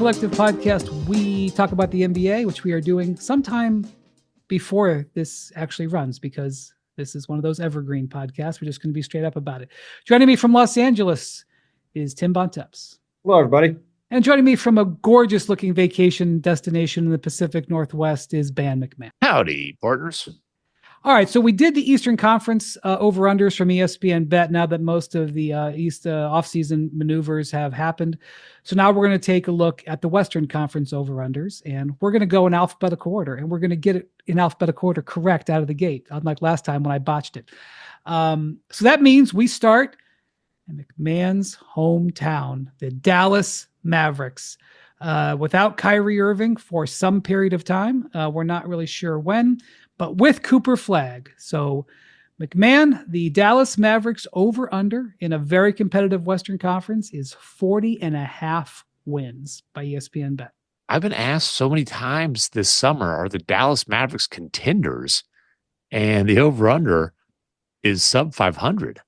Collective podcast. We talk about the NBA, which we are doing sometime before this actually runs, because this is one of those evergreen podcasts. We're just going to be straight up about it. Joining me from Los Angeles is Tim Bontemps. Hello, everybody. And joining me from a gorgeous looking vacation destination in the Pacific Northwest is Ban McMahon. Howdy, partners. All right, so we did the Eastern Conference over-unders from ESPN Bet now that most of the East off-season maneuvers have happened. So now we're going to take a look at the Western Conference over-unders, and we're going to go in alphabetical order, and we're going to get it in alphabetical order correct out of the gate, unlike last time when I botched it. So that means we start in McMahon's hometown, the Dallas Mavericks. Without Kyrie Irving for some period of time. We're not really sure when, but with Cooper Flagg. So McMahon, the Dallas Mavericks over under in a very competitive Western Conference is 40.5 wins by ESPN Bet. I've been asked so many times this summer, are the Dallas Mavericks contenders? And the over under is sub 500.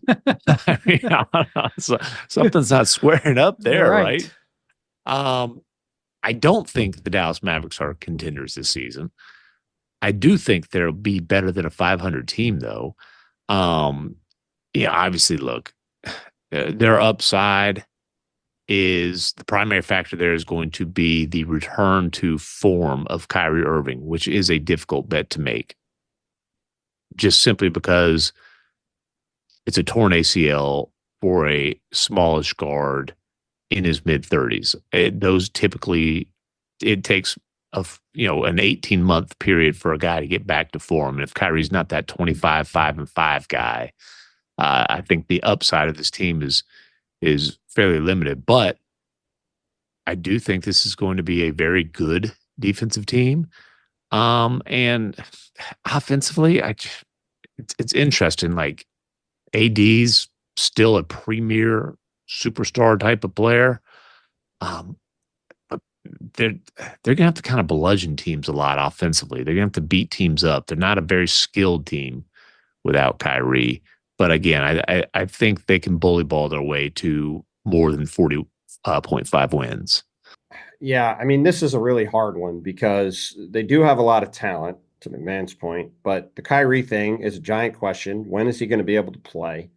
I mean, I don't know. So, something's not squaring up there, right? I don't think the Dallas Mavericks are contenders this season. I do think they'll be better than a 500 team, though. Obviously, look, their upside is the primary factor there is going to be the return to form of Kyrie Irving, which is a difficult bet to make. Just simply because it's a torn ACL for a smallish guard in his mid-30s. Those typically, it takes an 18-month period for a guy to get back to form. And if Kyrie's not that 25, 5-5 guy, I think the upside of this team is fairly limited. But I do think this is going to be a very good defensive team. And offensively, it's interesting. Like, AD's still a premier superstar type of player. But they're gonna have to kind of bludgeon teams a lot offensively. They're gonna have to beat teams up. They're not a very skilled team without Kyrie. But again, I think they can bully ball their way to more than 40.5 wins. Yeah, I mean, this is a really hard one because they do have a lot of talent, to McMahon's point, but the Kyrie thing is a giant question. When is he going to be able to play?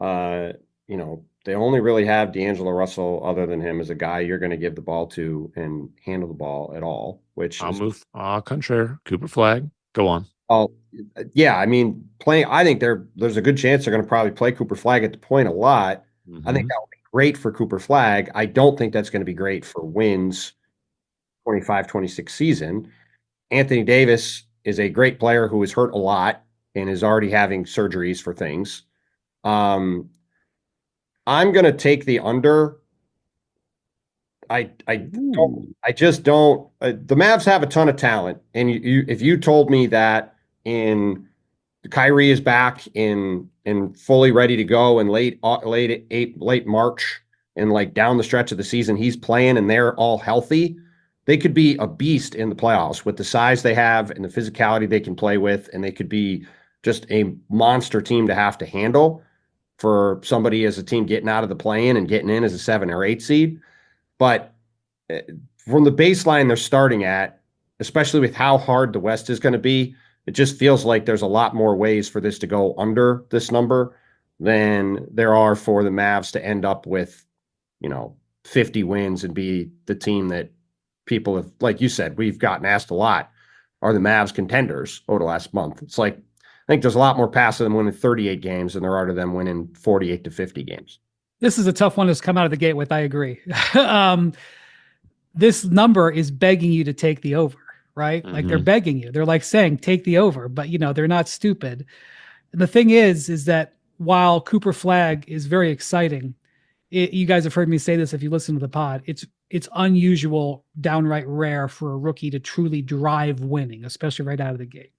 They only really have D'Angelo Russell other than him as a guy you're going to give the ball to and handle the ball at all, which I'll move. Contraire. Cooper Flagg. Go on. Oh, yeah. I mean, I think there's a good chance they're going to probably play Cooper Flagg at the point a lot. Mm-hmm. I think that would be great for Cooper Flagg. I don't think that's going to be great for wins 25-26 season. Anthony Davis is a great player who is hurt a lot and is already having surgeries for things. I'm going to take the under. I just don't. The Mavs have a ton of talent, and if you told me that Kyrie is back and fully ready to go in late March and like down the stretch of the season he's playing and they're all healthy, they could be a beast in the playoffs with the size they have and the physicality they can play with, and they could be just a monster team to have to handle for somebody as a team getting out of the play-in and getting in as a 7 or 8 seed. But from the baseline they're starting at, especially with how hard the West is going to be, it just feels like there's a lot more ways for this to go under this number than there are for the Mavs to end up with, 50 wins and be the team that people have, like you said, we've gotten asked a lot, are the Mavs contenders over the last month? It's like, I think there's a lot more pass to them winning 38 games than there are to them winning 48 to 50 games. This is a tough one to come out of the gate with. I agree. This number is begging you to take the over, right? Mm-hmm. Like they're begging you. They're like saying, take the over, but they're not stupid. And the thing is that while Cooper Flagg is very exciting, you guys have heard me say this if you listen to the pod, it's unusual, downright rare for a rookie to truly drive winning, especially right out of the gate.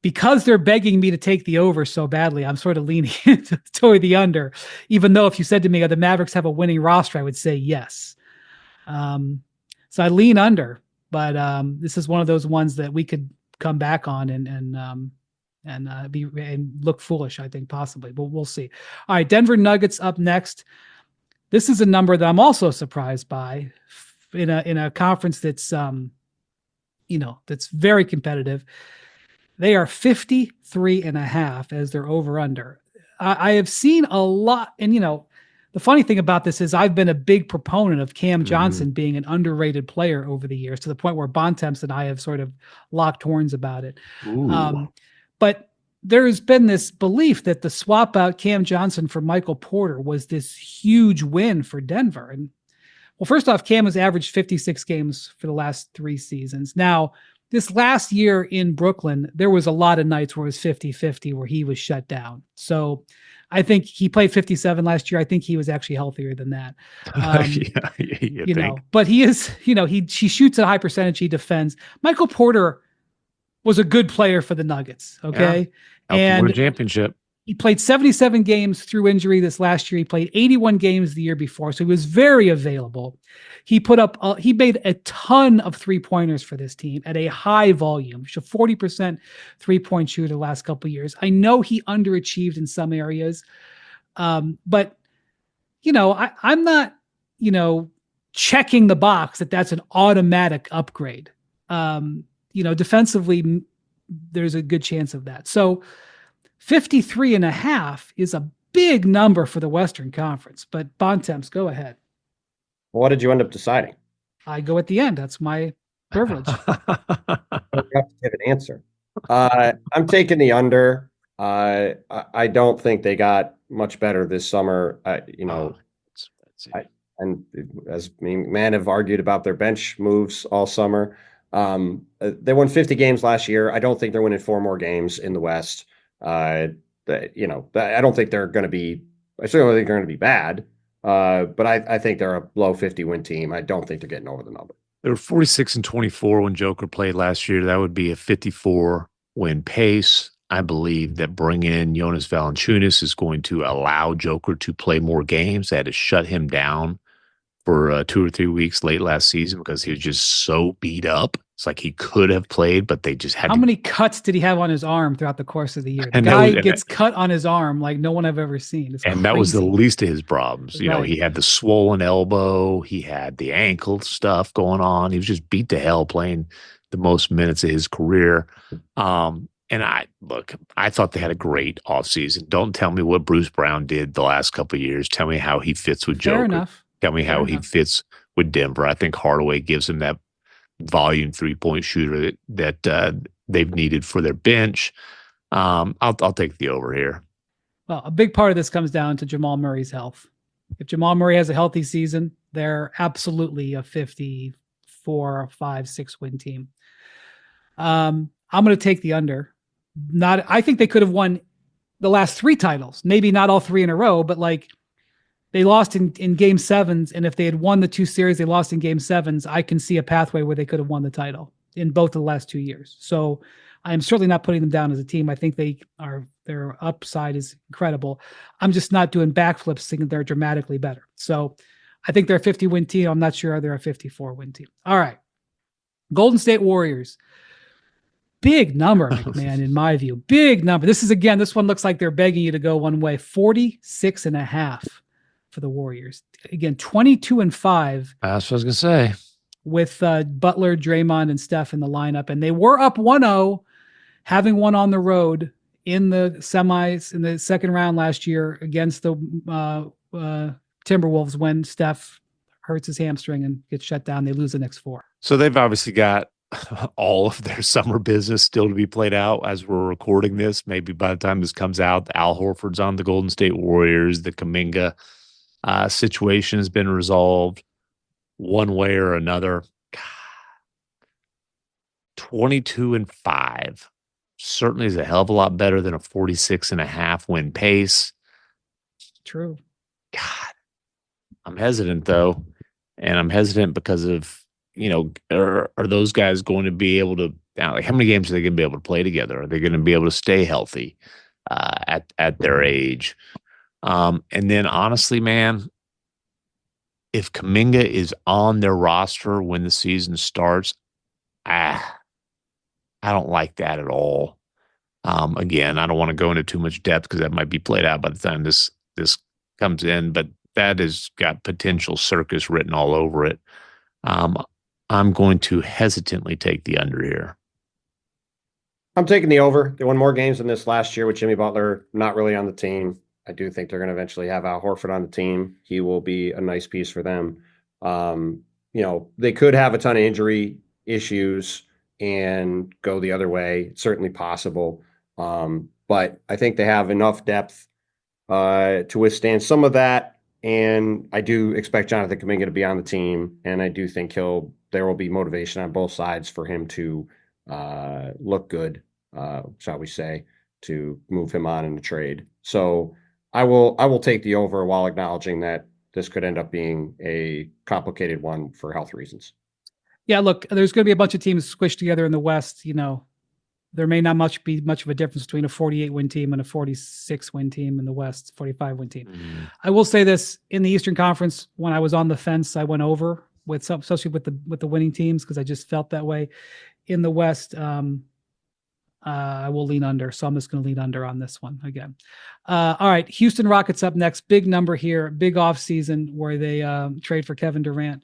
Because they're begging me to take the over so badly, I'm sort of leaning toward the under, even though if you said to me, the Mavericks have a winning roster, I would say yes. So I lean under, but this is one of those ones that we could come back on and look foolish, I think, possibly, but we'll see. All right, Denver Nuggets up next. This is a number that I'm also surprised by in a conference that's that's very competitive. They are 53.5 as their over under. I have seen a lot, and the funny thing about this is I've been a big proponent of Cam Johnson being an underrated player over the years, to the point where Bontemps and I have sort of locked horns about it. But there's been this belief that the swap out Cam Johnson for Michael Porter was this huge win for Denver. And well, first off, Cam has averaged 56 games for the last 3 seasons. Now, this last year in Brooklyn, there was a lot of nights where it was 50-50 where he was shut down. So I think he played 57 last year. I think he was actually healthier than that. But he is, he shoots at a high percentage. He defends. Michael Porter was a good player for the Nuggets. Okay. Yeah. And win a championship. He played 77 games through injury this last year. He played 81 games the year before. So he was very available. He he made a ton of 3-pointers for this team at a high volume. He's a 40% 3-point shooter the last couple of years. I know he underachieved in some areas. But I'm not, checking the box that's an automatic upgrade. Defensively, there's a good chance of that. So 53.5 is a big number for the Western Conference, but Bontemps, go ahead. What did you end up deciding? I go at the end. That's my privilege. You have to give an answer. I'm taking the under. I don't think they got much better this summer. And as man have argued about their bench moves all summer. They won 50 games last year. I don't think they're winning 4 more games in the West. I don't think they're going to be. I certainly think they're going to be bad. But I think they're a low 50 win team. I don't think they're getting over the number. They were 46-24 when Joker played last year. That would be a 54 win pace. I believe that bringing in Jonas Valanciunas is going to allow Joker to play more games. They had to shut him down for 2 or 3 weeks late last season because he was just so beat up. It's like he could have played, but they just had How many cuts did he have on his arm throughout the course of the year? The guy gets cut on his arm like no one I've ever seen. It's crazy. That was the least of his problems. He had the swollen elbow. He had the ankle stuff going on. He was just beat to hell playing the most minutes of his career. And I thought they had a great offseason. Don't tell me what Bruce Brown did the last couple of years. Tell me how he fits with Joker. Fair enough. Tell me how he fits with Denver. I think Hardaway gives him that volume 3-point shooter that they've needed for their bench. I'll take the over here. Well, a big part of this comes down to Jamal Murray's health. If Jamal Murray has a healthy season, they're absolutely a 54, 5, 6 win team. I'm going to take the under. I think they could have won the last 3 titles, maybe not all 3 in a row, but they lost in game 7s. And if they had won the 2 series they lost in game 7s, I can see a pathway where they could have won the title in both of the last 2 years. So I am certainly not putting them down as a team. I think their upside is incredible. I'm just not doing backflips thinking they're dramatically better. So I think they're a 50 win team. I'm not sure they're a 54 win team. All right. Golden State Warriors. Big number, McMahon, in my view. Big number. This one looks like they're begging you to go one way. 46.5 for the Warriors. Again, 22-5. That's what I was going to say. With Butler, Draymond, and Steph in the lineup. And they were up 1-0, having won on the road in the semis in the second round last year against the Timberwolves when Steph hurts his hamstring and gets shut down. They lose the next 4. So they've obviously got all of their summer business still to be played out as we're recording this. Maybe by the time this comes out, Al Horford's on the Golden State Warriors. The Kuminga situation has been resolved one way or another. 22-5 certainly is a hell of a lot better than a 46.5 win pace. True. God, I'm hesitant though. And I'm hesitant because of, are those guys going to be able to, how many games are they going to be able to play together? Are they going to be able to stay healthy at their age? And then honestly, man, if Kuminga is on their roster when the season starts, I don't like that at all. Again, I don't want to go into too much depth because that might be played out by the time this comes in, but that has got potential circus written all over it. I'm going to hesitantly take the under here. I'm taking the over. They won more games than this last year with Jimmy Butler not really on the team. I do think they're going to eventually have Al Horford on the team. He will be a nice piece for them. They could have a ton of injury issues and go the other way. It's certainly possible. But I think they have enough depth to withstand some of that. And I do expect Jonathan Kuminga to be on the team. And I do think there will be motivation on both sides for him to look good, shall we say, to move him on in the trade. So I will take the over while acknowledging that this could end up being a complicated one for health reasons. Yeah, look, there's going to be a bunch of teams squished together in the West. There may not be much of a difference between a 48-win team and a 46-win team in the West, 45-win team. Mm-hmm. I will say this: in the Eastern Conference, when I was on the fence, I went over with some, especially with the winning teams, because I just felt that way. In the West, I will lean under, so I'm just going to lean under on this one again. All right, Houston Rockets up next. Big number here, big off season where they trade for Kevin Durant.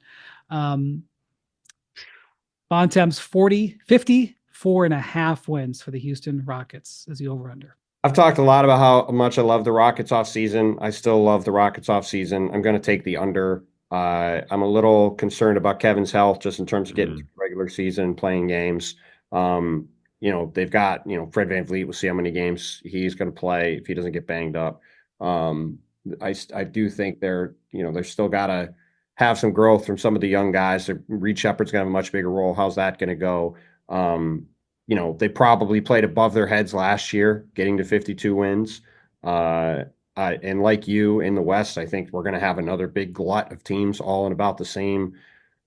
Bontemps 54.5 wins for the Houston Rockets as the over-under. I've talked a lot about how much I love the Rockets off season. I still love the Rockets off season. I'm going to take the under. I'm a little concerned about Kevin's health just in terms of getting through the regular season, playing games. They've got, Fred VanVleet. We'll see how many games he's going to play if he doesn't get banged up. I do think they're still got to have some growth from some of the young guys. Reed Shepherd's going to have a much bigger role. How's that going to go? They probably played above their heads last year, getting to 52 wins. And like you in the West, I think we're going to have another big glut of teams all in about the same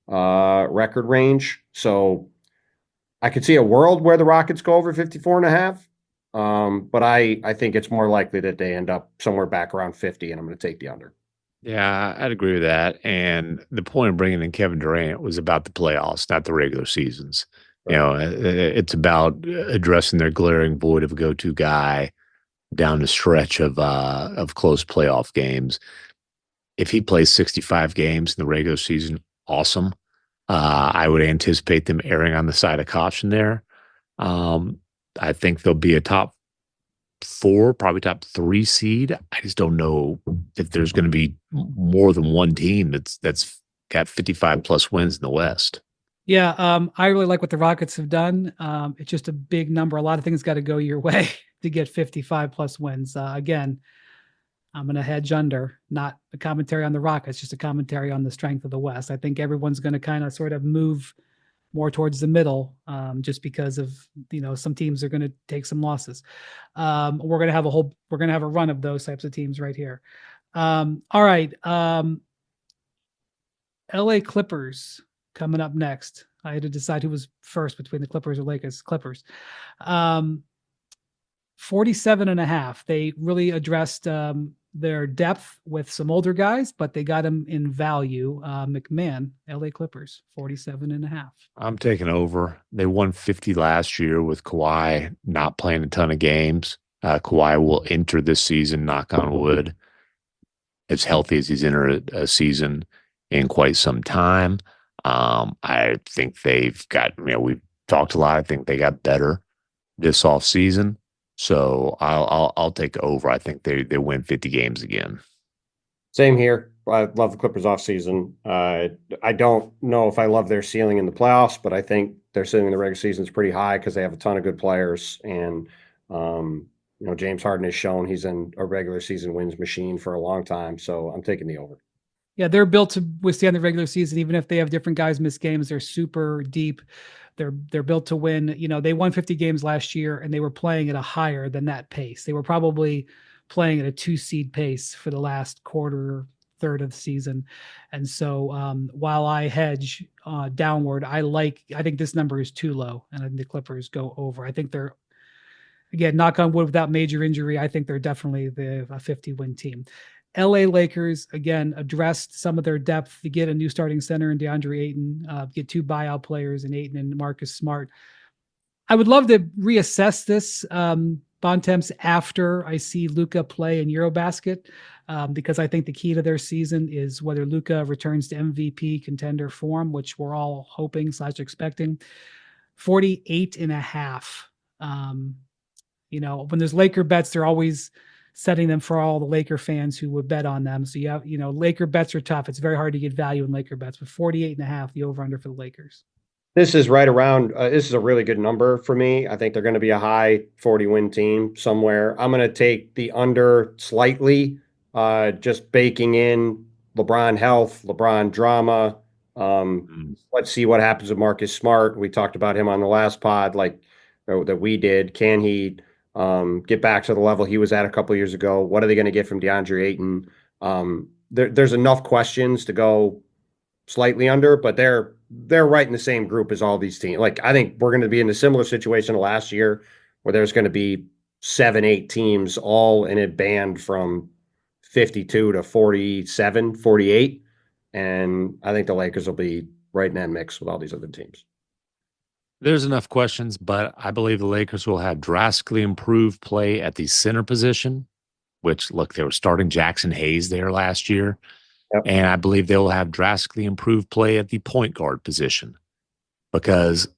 record range. So I could see a world where the Rockets go over 54.5. But I think it's more likely that they end up somewhere back around 50, and I'm going to take the under. Yeah, I'd agree with that. And the point of bringing in Kevin Durant was about the playoffs, not the regular seasons. It's about addressing their glaring void of a go-to guy down the stretch of close playoff games. If he plays 65 games in the regular season, awesome. I would anticipate them erring on the side of caution there. I think they'll be a top 4, probably top 3 seed. I just don't know if there's going to be more than one team that's got 55 plus wins in the West. Yeah, I really like what the Rockets have done. It's just a big number. A lot of things got to go your way to get 55 plus wins. Again, I'm going to hedge under, not a commentary on the Rockets, just a commentary on the strength of the West. I think everyone's going to kind of sort of move more towards the middle, just because of, some teams are going to take some losses. We're going to have a run of those types of teams right here. All right. LA Clippers coming up next. I had to decide who was first between the Clippers or Lakers. Clippers. 47.5. They really addressed their depth with some older guys, but they got them in value. McMahon, LA Clippers, 47.5. I'm taking over. They won 50 last year with Kawhi not playing a ton of games. Kawhi will enter this season, knock on wood, as healthy as he's entered a season in quite some time. I think they've got, we've talked a lot. I think they got better this off season. So I'll take over. I think they win 50 games again. Same here. I love the Clippers off season. I don't know if I love their ceiling in the playoffs, but I think their ceiling in the regular season is pretty high because they have a ton of good players. And, James Harden has shown he's in a regular season wins machine for a long time. So I'm taking the over. Yeah, they're built to withstand the regular season. Even if they have different guys miss games, they're super deep. They're built to win. They won 50 games last year, and they were playing at a higher than that pace. They were probably playing at a 2-seed pace for the last third of the season. And so while I hedge downward, I think this number is too low, and I think the Clippers go over. I think they're, again, knock on wood, without major injury, I think they're definitely a 50-win team. LA Lakers, again, addressed some of their depth to get a new starting center in DeAndre Ayton, get 2 buyout players in Ayton and Marcus Smart. I would love to reassess this Bontemps after I see Luka play in Eurobasket, because I think the key to their season is whether Luka returns to MVP contender form, which we're all hoping / expecting. 48.5. When there's Laker bets, they're always setting them for all the Laker fans who would bet on them. So you have, Laker bets are tough. It's very hard to get value in Laker bets, but 48.5, the over under for the Lakers. This is right around, this is a really good number for me. I think they're going to be a high 40 win team somewhere. I'm going to take the under slightly, just baking in LeBron health, LeBron drama. Let's see what happens with Marcus Smart. We talked about him on the last pod, that we did. Can he get back to the level he was at a couple of years ago? What are they going to get from DeAndre Ayton? There's enough questions to go slightly under, but they're right in the same group as all these teams. I think we're going to be in a similar situation to last year, where there's going to be 7-8 teams all in a band from 52 to 47, 48. And I think the Lakers will be right in that mix with all these other teams. There's enough questions, but I believe the Lakers will have drastically improved play at the center position, which, look, they were starting Jackson Hayes there last year. Yep. And I believe they'll have drastically improved play at the point guard position, because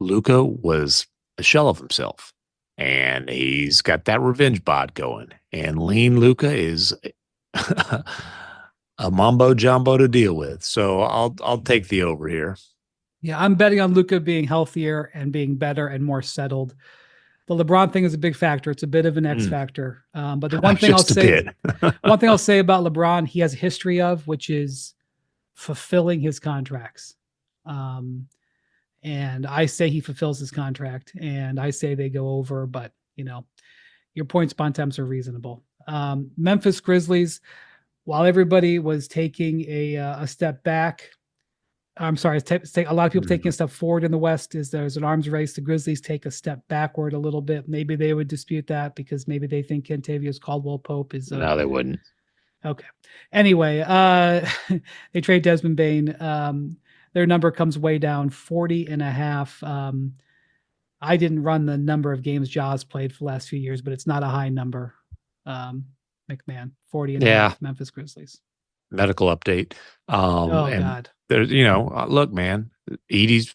Luka was a shell of himself, and he's got that revenge bod going. And lean Luka is a mambo jumbo to deal with. So I'll take the over here. Yeah, I'm betting on Luka being healthier and being better and more settled. The LeBron thing is a big factor. It's a bit of an X factor. But the one thing I'll say, one thing I'll say about LeBron, he has a history of, which is fulfilling his contracts. And I say he fulfills his contract, and I say they go over, but your points, Bontemps, are reasonable. Memphis Grizzlies, while everybody was taking a step back, I'm sorry, a lot of people taking a step forward in the West, there's an arms race. The Grizzlies take a step backward a little bit. Maybe they would dispute that because maybe they think Kentavious Caldwell-Pope is. No, they wouldn't. Okay. Anyway, they trade Desmond Bane. Their number comes way down, 40.5. I didn't run the number of games Jaws played for the last few years, but it's not a high number. McMahon, 40.5, Memphis Grizzlies. Medical update. God. There's, look, man, Edie's